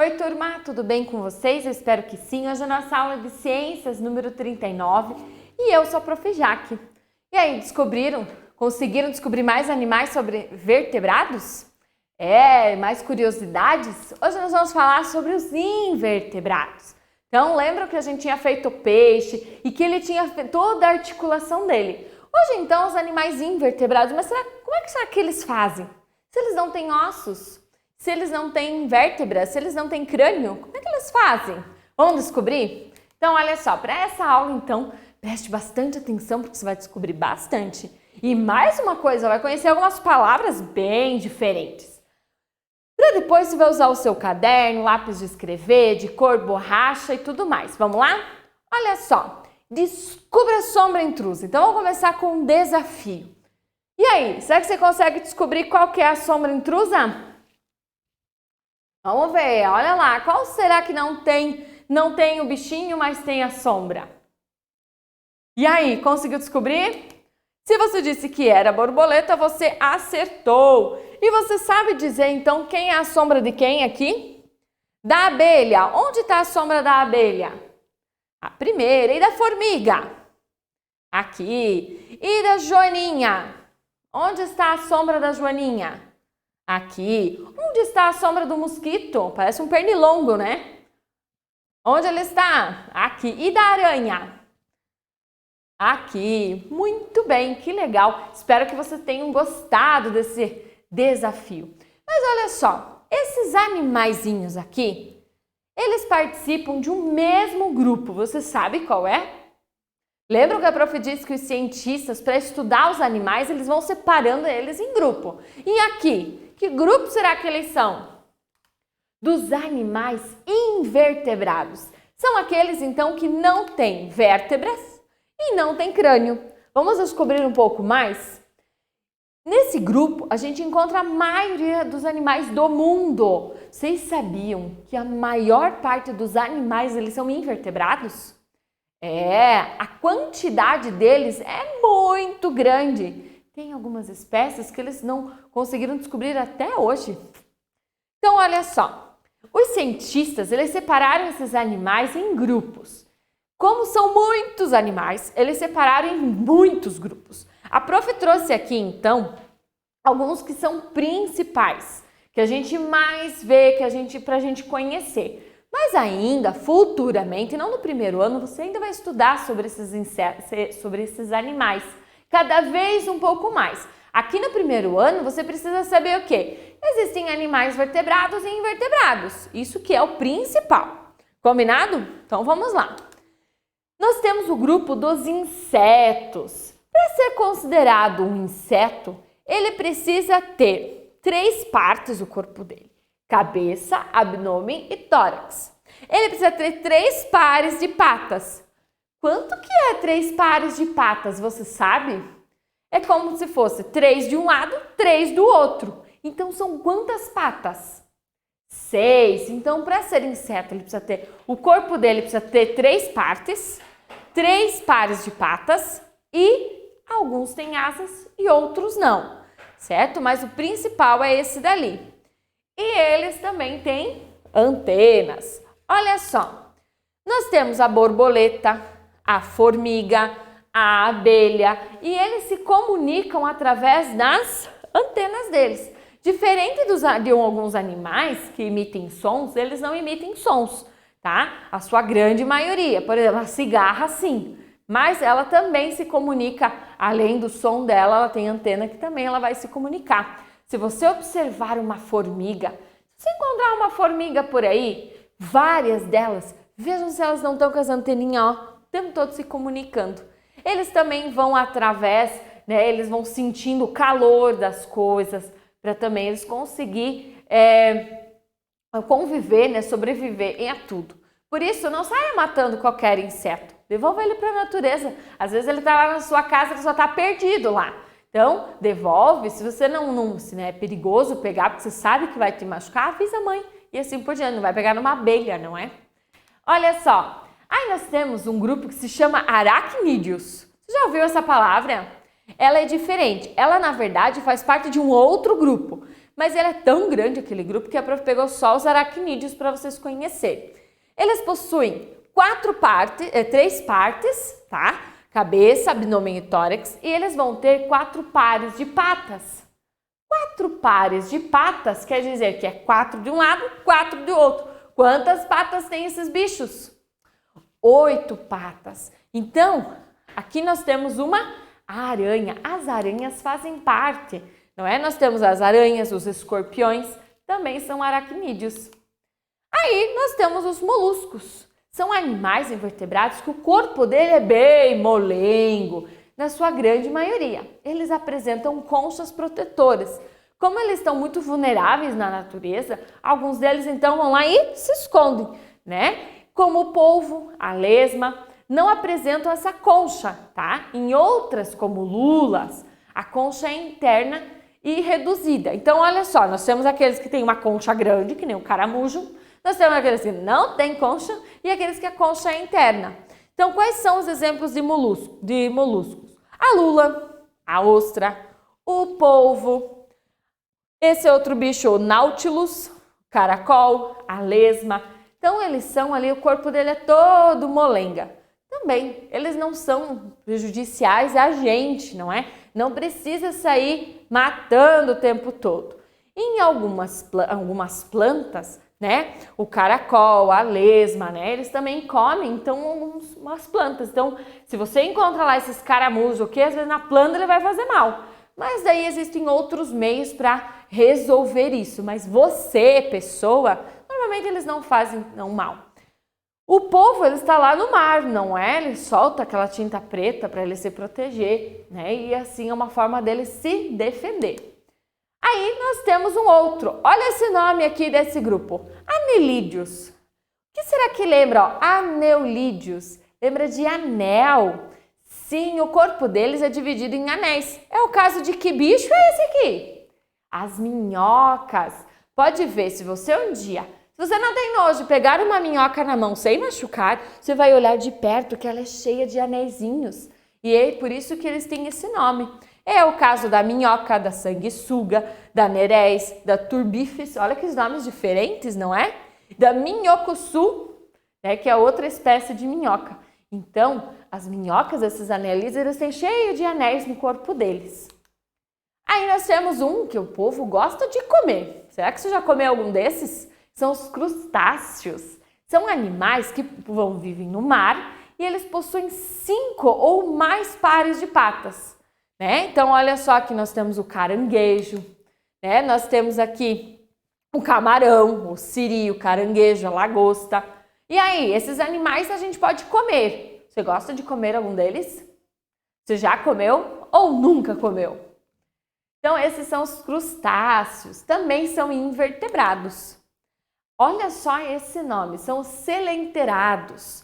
Oi, turma, tudo bem com vocês? Eu espero que sim. Hoje é a nossa aula de ciências número 39 e eu sou a Prof. Jaque. E aí, conseguiram descobrir mais animais sobre vertebrados? Mais curiosidades? Hoje nós vamos falar sobre os invertebrados. Então, lembram que a gente tinha feito o peixe e que ele tinha toda a articulação dele. Hoje, então, os animais invertebrados, mas como é que será que eles fazem? Se eles não têm ossos, se eles não têm vértebras, se eles não têm crânio, como é que eles fazem? Vamos descobrir? Então, olha só, para essa aula, então, preste bastante atenção porque você vai descobrir bastante. E mais uma coisa, vai conhecer algumas palavras bem diferentes. Para depois você vai usar o seu caderno, lápis de escrever, de cor, borracha e tudo mais. Vamos lá? Olha só, descubra a sombra intrusa. Então, vamos começar com um desafio. E aí, será que você consegue descobrir qual que é a sombra intrusa? Vamos ver, olha lá, qual será que não tem o bichinho, mas tem a sombra? E aí, conseguiu descobrir? Se você disse que era borboleta, você acertou. E você sabe dizer, então, quem é a sombra de quem aqui? Da abelha. Onde está a sombra da abelha? A primeira. E da formiga? Aqui. E da joaninha? Onde está a sombra da joaninha? Aqui. Onde está a sombra do mosquito? Parece um pernilongo, né? Onde ele está? Aqui. E da aranha? Aqui. Muito bem, que legal. Espero que vocês tenham gostado desse desafio. Mas olha só, esses animaizinhos aqui, eles participam de um mesmo grupo. Você sabe qual é? Lembram que a prof disse que os cientistas, para estudar os animais, eles vão separando eles em grupo. E aqui, que grupo será que eles são? Dos animais invertebrados. São aqueles, então, que não têm vértebras e não têm crânio. Vamos descobrir um pouco mais? Nesse grupo, a gente encontra a maioria dos animais do mundo. Vocês sabiam que a maior parte dos animais, eles são invertebrados? A quantidade deles é muito grande. Tem algumas espécies que eles não conseguiram descobrir até hoje. Então, olha só. Os cientistas, eles separaram esses animais em grupos. Como são muitos animais, eles separaram em muitos grupos. A prof trouxe aqui, então, alguns que são principais, que a gente mais vê, pra gente conhecer. Mas ainda, futuramente, não no primeiro ano, você ainda vai estudar sobre esses animais, cada vez um pouco mais. Aqui no primeiro ano, você precisa saber o quê? Existem animais vertebrados e invertebrados. Isso que é o principal. Combinado? Então, vamos lá. Nós temos o grupo dos insetos. Para ser considerado um inseto, ele precisa ter 3 partes do corpo dele: cabeça, abdômen e tórax. Ele precisa ter 3 pares de patas. Quanto que é 3 pares de patas, você sabe? É como se fosse 3 de um lado, 3 do outro. Então, são quantas patas? 6. Então, para ser inseto, ele precisa ter, o corpo dele precisa ter 3 partes, 3 pares de patas e alguns têm asas e outros não, certo? Mas o principal é esse dali. E eles também têm antenas. Olha só, nós temos a borboleta, a formiga, a abelha e eles se comunicam através das antenas deles. Diferente de alguns animais que emitem sons, eles não emitem sons, tá? A sua grande maioria, por exemplo, a cigarra sim, mas ela também se comunica, além do som dela, ela tem antena que também ela vai se comunicar. Se você observar uma formiga, se você encontrar uma formiga por aí, várias delas, vejam se elas não estão com as anteninhas, ó, o tempo todo se comunicando. Eles também vão através, né, eles vão sentindo o calor das coisas, para também eles conseguir conviver, né, sobreviver a tudo. Por isso, não saia matando qualquer inseto. Devolva ele para a natureza. Às vezes ele está lá na sua casa, ele só está perdido lá. Então, devolve. Se você se é perigoso pegar, porque você sabe que vai te machucar, avisa a mãe. E assim por diante, não vai pegar numa abelha, não é? Olha só, aí nós temos um grupo que se chama aracnídeos. Você já ouviu essa palavra? Ela é diferente. Ela, na verdade, faz parte de um outro grupo. mas ele é tão grande aquele grupo que a prof pegou só os aracnídeos para vocês conhecerem. Eles possuem 3 partes, tá? Cabeça, abdômen e tórax, e eles vão ter 4 pares de patas. 4 pares de patas quer dizer que é 4 de um lado, 4 do outro. Quantas patas tem esses bichos? 8 patas. Então, aqui nós temos uma aranha. As aranhas fazem parte, não é? Nós temos as aranhas, os escorpiões, também são aracnídeos. Aí nós temos os moluscos. São animais invertebrados que o corpo dele é bem molengo, na sua grande maioria. Eles apresentam conchas protetoras. Como eles estão muito vulneráveis na natureza, alguns deles então vão lá e se escondem, né? Como o polvo, a lesma, não apresentam essa concha, tá? Em outras, como lulas, a concha é interna e reduzida. Então, olha só, nós temos aqueles que têm uma concha grande, que nem o caramujo, nós temos aqueles que não têm concha e aqueles que a concha é interna. Então, quais são os exemplos de moluscos? A lula, a ostra, o polvo, esse outro bicho, o Nautilus, caracol, a lesma. Então, eles são ali, o corpo dele é todo molenga. Também, eles não são prejudiciais a gente, não é? Não precisa sair matando o tempo todo. Em algumas plantas, né? O caracol, a lesma, né? Eles também comem, então, umas plantas. Então, se você encontra lá esses caramujos, o que às vezes na planta ele vai fazer mal. Mas daí existem outros meios para resolver isso. Mas você, pessoa, normalmente eles não fazem mal. O polvo, ele está lá no mar, não é? Ele solta aquela tinta preta para ele se proteger, né? E assim é uma forma dele se defender. Aí nós temos um outro. Olha esse nome aqui desse grupo. Anelídeos. O que será que lembra? Ó? Aneulídeos. Lembra de anel. Sim, o corpo deles é dividido em anéis. É o caso de que bicho é esse aqui? As minhocas. Pode ver, se você um dia, se você não tem nojo de pegar uma minhoca na mão sem machucar, você vai olhar de perto que ela é cheia de anéisinhos. E é por isso que eles têm esse nome. É o caso da minhoca, da sanguessuga, da nereis, da turbífis, olha que nomes diferentes, não é? Da minhocussu, né, que é outra espécie de minhoca. Então, as minhocas, esses anéis, eles têm cheio de anéis no corpo deles. Aí nós temos um que o povo gosta de comer. Será que você já comeu algum desses? São os crustáceos. São animais que vivem no mar e eles possuem 5 ou mais pares de patas. Né? Então, olha só, aqui nós temos o caranguejo, né? Nós temos aqui o camarão, o siri, o caranguejo, a lagosta. E aí, esses animais a gente pode comer. Você gosta de comer algum deles? Você já comeu ou nunca comeu? Então, esses são os crustáceos, também são invertebrados. Olha só esse nome, são os selenterados.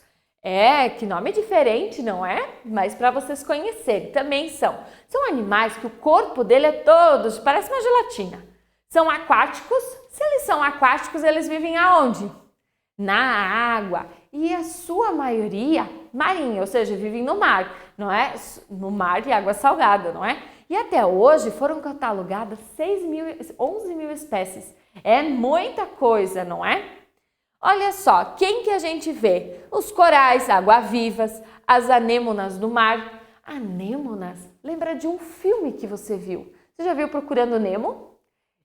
Que nome diferente, não é? Mas para vocês conhecerem, também são animais que o corpo dele é todo, parece uma gelatina. São aquáticos. Se eles são aquáticos, eles vivem aonde? Na água. E a sua maioria marinha, ou seja, vivem no mar, não é? No mar de água salgada, não é? E até hoje foram catalogadas 11 mil espécies. É muita coisa, não é? Olha só, quem que a gente vê? Os corais, água-vivas, as anêmonas do mar. Anêmonas? Lembra de um filme que você viu? Você já viu Procurando Nemo?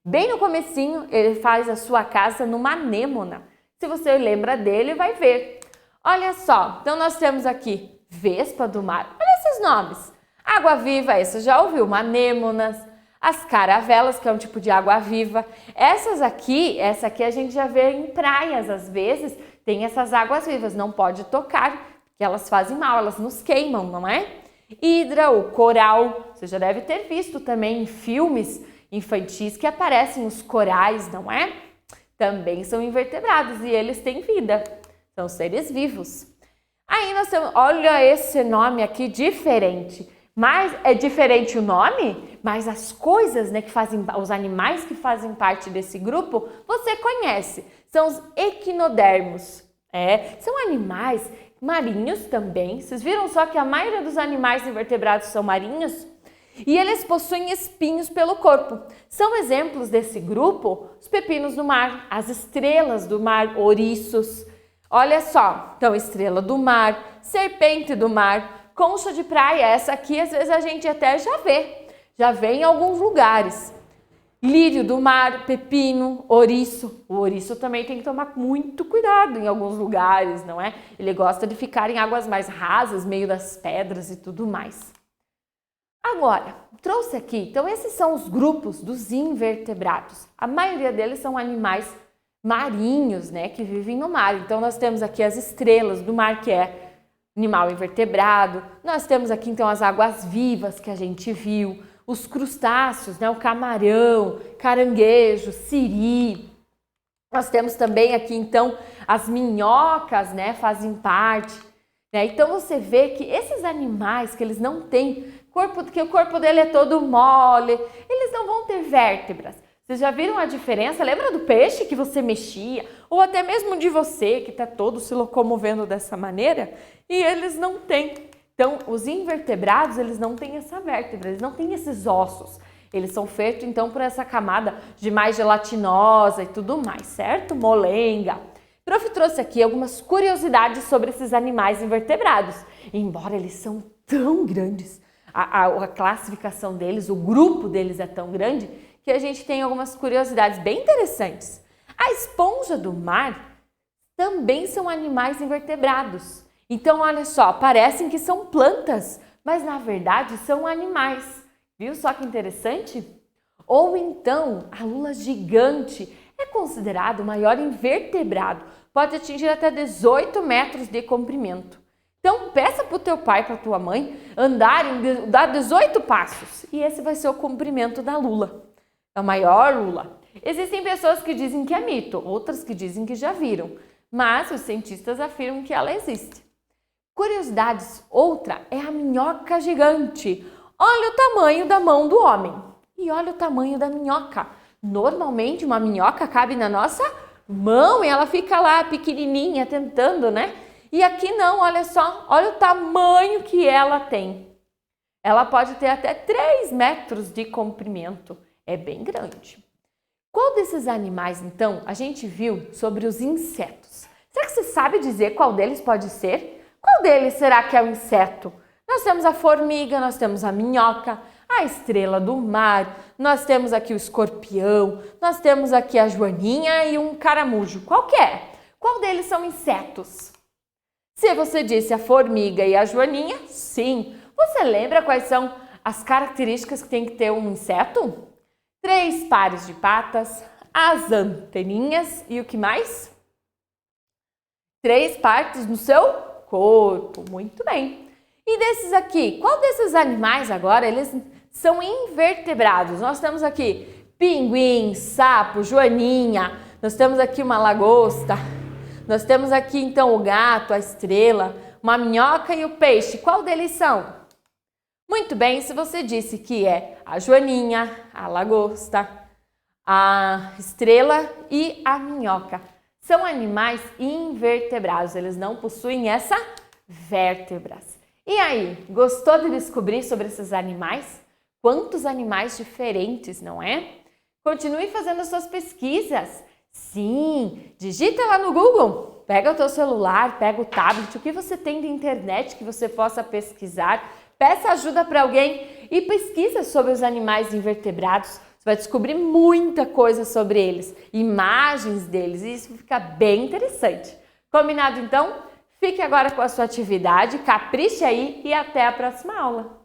Bem no comecinho, ele faz a sua casa numa anêmona. Se você lembra dele, vai ver. Olha só, então nós temos aqui vespa do mar. Olha esses nomes. Água-viva, essa já ouviu, uma anêmonas. As caravelas, que é um tipo de água-viva. Essa aqui a gente já vê em praias, às vezes, tem essas águas-vivas. Não pode tocar, porque elas fazem mal, elas nos queimam, não é? Hidra, o coral, você já deve ter visto também em filmes infantis que aparecem os corais, não é? Também são invertebrados e eles têm vida, são seres vivos. Aí nós temos, olha esse nome aqui diferente. Mas é diferente o nome, mas as coisas, né, que fazem, os animais que fazem parte desse grupo, você conhece. São os equinodermos. São animais marinhos também. Vocês viram só que a maioria dos animais invertebrados são marinhos? E eles possuem espinhos pelo corpo. São exemplos desse grupo os pepinos do mar, as estrelas do mar, ouriços. Olha só, então estrela do mar, serpente do mar, concha de praia, essa aqui às vezes a gente até já vê em alguns lugares. Lírio do mar, pepino, ouriço. O ouriço também tem que tomar muito cuidado em alguns lugares, não é? Ele gosta de ficar em águas mais rasas, meio das pedras e tudo mais. Agora, trouxe aqui, então esses são os grupos dos invertebrados. A maioria deles são animais marinhos, né, que vivem no mar. Então nós temos aqui as estrelas do mar, que é animal invertebrado. Nós temos aqui então as águas-vivas que a gente viu, os crustáceos, né, o camarão, caranguejo, siri. Nós temos também aqui então as minhocas, né, fazem parte, né? Então você vê que esses animais que eles não têm que o corpo dele é todo mole, eles não vão ter vértebras. Vocês já viram a diferença? Lembra do peixe que você mexia? Ou até mesmo de você, que está todo se locomovendo dessa maneira? E eles não têm. Então, os invertebrados, eles não têm essa vértebra, eles não têm esses ossos. Eles são feitos, então, por essa camada de mais gelatinosa e tudo mais, certo? Molenga. O prof trouxe aqui algumas curiosidades sobre esses animais invertebrados. Embora eles são tão grandes, a classificação deles, o grupo deles é tão grande, que a gente tem algumas curiosidades bem interessantes. A esponja do mar também são animais invertebrados. Então, olha só, parecem que são plantas, mas na verdade são animais. Viu só que interessante? Ou então, a lula gigante é considerado o maior invertebrado. Pode atingir até 18 metros de comprimento. Então, peça para o teu pai, para a tua mãe, dar 18 passos. E esse vai ser o comprimento da lula. A maior lula. Existem pessoas que dizem que é mito, outras que dizem que já viram. Mas os cientistas afirmam que ela existe. Curiosidades, outra é a minhoca gigante. Olha o tamanho da mão do homem e olha o tamanho da minhoca. Normalmente uma minhoca cabe na nossa mão e ela fica lá pequenininha tentando, né? E aqui não, olha só, olha o tamanho que ela tem. Ela pode ter até 3 metros de comprimento, é bem grande. Qual desses animais, então, a gente viu sobre os insetos? Será que você sabe dizer qual deles pode ser? Qual deles será que é o inseto? Nós temos a formiga, nós temos a minhoca, a estrela do mar, nós temos aqui o escorpião, nós temos aqui a joaninha e um caramujo. Qual que é? Qual deles são insetos? Se você disse a formiga e a joaninha, sim. Você lembra quais são as características que tem que ter um inseto? 3 pares de patas, as anteninhas e o que mais? 3 partes no seu corpo, muito bem. E desses aqui, qual desses animais agora, eles são invertebrados? Nós temos aqui pinguim, sapo, joaninha, nós temos aqui uma lagosta, nós temos aqui então o gato, a estrela, uma minhoca e o peixe. Qual deles são? Muito bem, se você disse que é a joaninha, a lagosta, a estrela e a minhoca. São animais invertebrados, eles não possuem essa vértebras. E aí, gostou de descobrir sobre esses animais? Quantos animais diferentes, não é? Continue fazendo as suas pesquisas. Sim, digita lá no Google, pega o teu celular, pega o tablet, o que você tem de internet que você possa pesquisar, peça ajuda para alguém e pesquisa sobre os animais invertebrados. Você vai descobrir muita coisa sobre eles, imagens deles, e isso fica bem interessante. Combinado então? Fique agora com a sua atividade, capriche aí e até a próxima aula!